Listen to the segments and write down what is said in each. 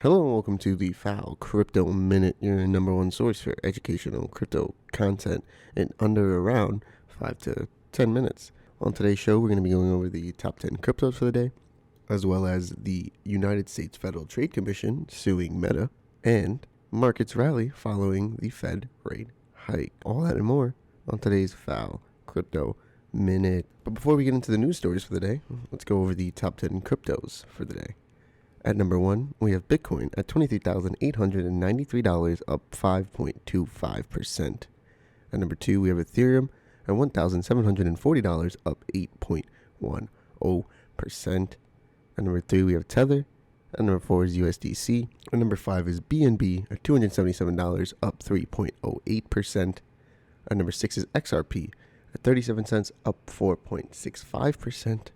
Hello and welcome to the FAL Crypto Minute, your number one source for educational crypto content in under around 5 to 10 minutes. On today's show, we're going to be going over the top 10 cryptos for the day, as well as the United States Federal Trade Commission suing Meta, and markets rally following the Fed rate hike. All that and more on today's FAL Crypto Minute. But before we get into the news stories for the day, let's go over the top 10 cryptos for the day. At number 1, we have Bitcoin at $23,893, up 5.25%. At number 2, we have Ethereum at $1,740, up 8.10%. At number 3, we have Tether. At number 4 is USDC. At number 5 is BNB at $277, up 3.08%. At number 6 is XRP at 37 cents, up 4.65%.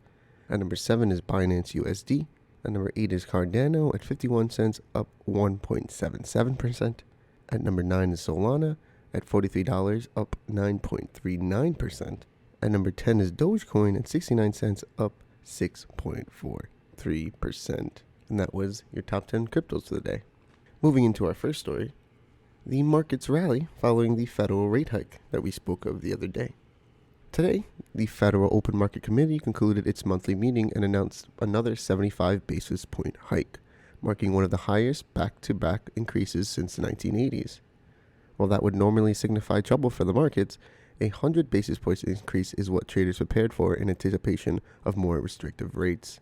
At number 7 is Binance USD. At number 8 is Cardano at 51 cents, up 1.77%. At number 9 is Solana at $43, up 9.39%. At number 10 is Dogecoin at 69 cents, up 6.43%. And that was your top 10 cryptos for the day. Moving into our first story, the markets rally following the federal rate hike that we spoke of the other day. Today, the Federal Open Market Committee concluded its monthly meeting and announced another 75 basis point hike, marking one of the highest back-to-back increases since the 1980s. While that would normally signify trouble for the markets, a 100 basis points increase is what traders prepared for in anticipation of more restrictive rates.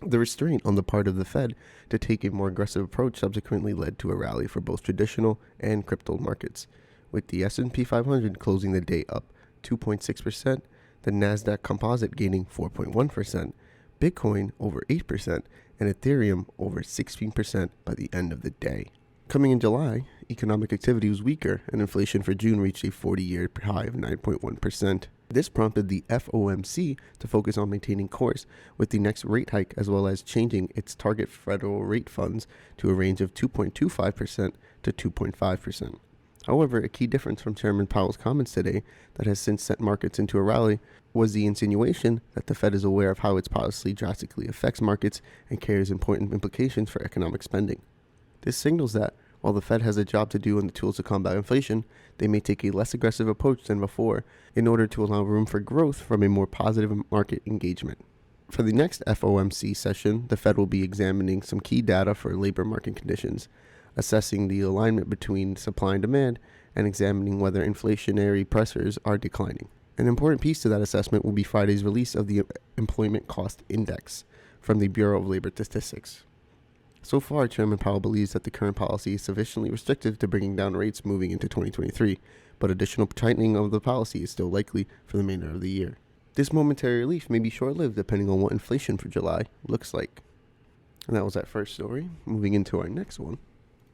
The restraint on the part of the Fed to take a more aggressive approach subsequently led to a rally for both traditional and crypto markets, with the S&P 500 closing the day up 2.6%, the Nasdaq Composite gaining 4.1%, Bitcoin over 8%, and Ethereum over 16% by the end of the day. Coming in July, economic activity was weaker, and inflation for June reached a 40-year high of 9.1%. This prompted the FOMC to focus on maintaining course with the next rate hike, as well as changing its target federal rate funds to a range of 2.25% to 2.5%. However, a key difference from Chairman Powell's comments today that has since sent markets into a rally was the insinuation that the Fed is aware of how its policy drastically affects markets and carries important implications for economic spending. This signals that, while the Fed has a job to do and the tools to combat inflation, they may take a less aggressive approach than before in order to allow room for growth from a more positive market engagement. For the next FOMC session, the Fed will be examining some key data for labor market conditions, assessing the alignment between supply and demand, and examining whether inflationary pressures are declining. An important piece to that assessment will be Friday's release of the Employment Cost Index from the Bureau of Labor Statistics. So far, Chairman Powell believes that the current policy is sufficiently restrictive to bringing down rates moving into 2023, but additional tightening of the policy is still likely for the remainder of the year. This momentary relief may be short-lived depending on what inflation for July looks like. And that was that first story. Moving into our next one.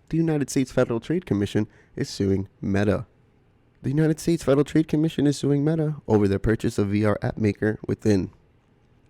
The United States Federal Trade Commission is suing Meta. The United States Federal Trade Commission is suing Meta over their purchase of VR app maker Within.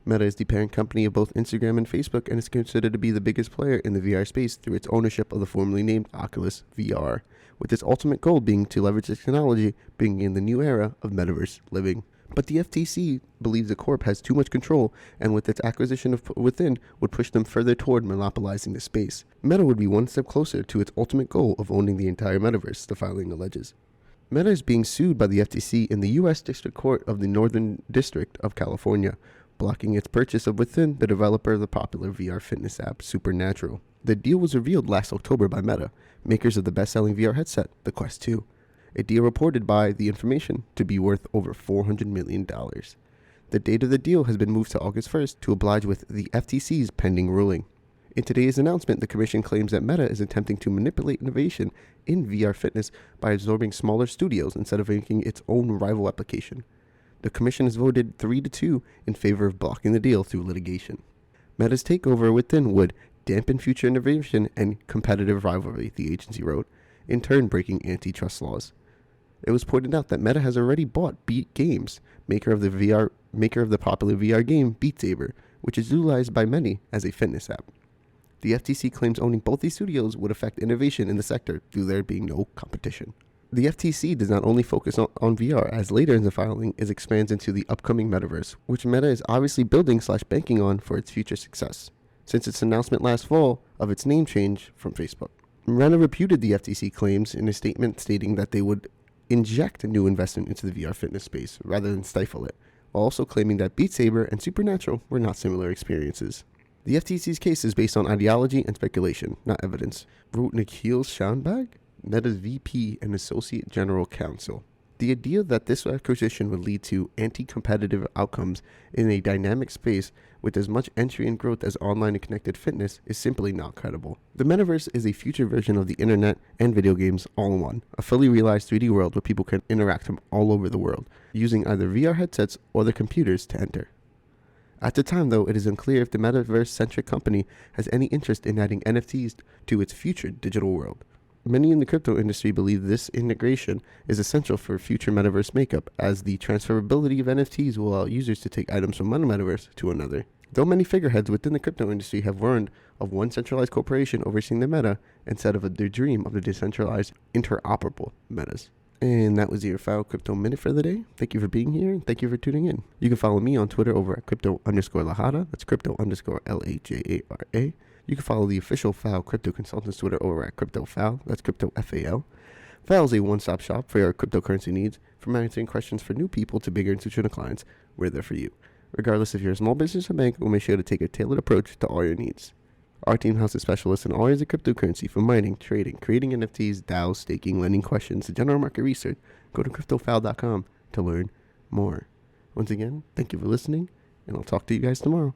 Meta is the parent company of both Instagram and Facebook and is considered to be the biggest player in the VR space through its ownership of the formerly named Oculus VR, with its ultimate goal being to leverage this technology, bringing in the new era of metaverse living. But the FTC believes the corp has too much control, and with its acquisition of Within would push them further toward monopolizing the space. Meta would be one step closer to its ultimate goal of owning the entire metaverse, the filing alleges. Meta is being sued by the FTC in the U.S. District Court of the Northern District of California, blocking its purchase of Within, the developer of the popular VR fitness app Supernatural. The deal was revealed last October by Meta, makers of the best-selling VR headset, the Quest 2. A deal reported by The Information to be worth over $400 million. The date of the deal has been moved to August 1st to oblige with the FTC's pending ruling. In today's announcement, the Commission claims that Meta is attempting to manipulate innovation in VR fitness by absorbing smaller studios instead of making its own rival application. The Commission has voted 3-2 in favor of blocking the deal through litigation. Meta's takeover Within would dampen future innovation and competitive rivalry, the agency wrote, in turn breaking antitrust laws. It was pointed out that Meta has already bought Beat Games, maker of the popular VR game Beat Saber, which is utilized by many as a fitness app. The FTC claims owning both these studios would affect innovation in the sector due to there being no competition. The FTC does not only focus on VR, as later in the filing it expands into the upcoming metaverse, which Meta is obviously building/banking on for its future success. Since its announcement last fall of its name change from Facebook. Meta refuted the FTC claims in a statement stating that they would inject new investment into the VR fitness space rather than stifle it, while also claiming that Beat Saber and Supernatural were not similar experiences. The FTC's case is based on ideology and speculation, not evidence, wrote Nikhil Shanbag, Meta's VP and Associate General Counsel. The idea that this acquisition would lead to anti-competitive outcomes in a dynamic space with as much entry and growth as online and connected fitness is simply not credible. The metaverse is a future version of the internet and video games all in one, a fully realized 3D world where people can interact from all over the world, using either VR headsets or their computers to enter. At the time, though, it is unclear if the metaverse-centric company has any interest in adding NFTs to its future digital world. Many in the crypto industry believe this integration is essential for future metaverse makeup, as the transferability of NFTs will allow users to take items from one metaverse to another. Though many figureheads within the crypto industry have warned of one centralized corporation overseeing the meta instead of their dream of the decentralized, interoperable metas. And that was your FAL Crypto Minute for the day. Thank you for being here, and thank you for tuning in. You can follow me on Twitter over at crypto_Lajara. That's crypto_Lajara. You can follow the official FAL Crypto Consultants Twitter over at CryptoFAL. That's CryptoFAL. FAL is a one-stop shop for your cryptocurrency needs. From answering questions for new people to bigger institutional clients, we're there for you. Regardless if you're a small business or bank, we'll make sure to take a tailored approach to all your needs. Our team houses specialists in all areas of cryptocurrency, from mining, trading, creating NFTs, DAOs, staking, lending questions, to general market research. Go to CryptoFAL.com to learn more. Once again, thank you for listening, and I'll talk to you guys tomorrow.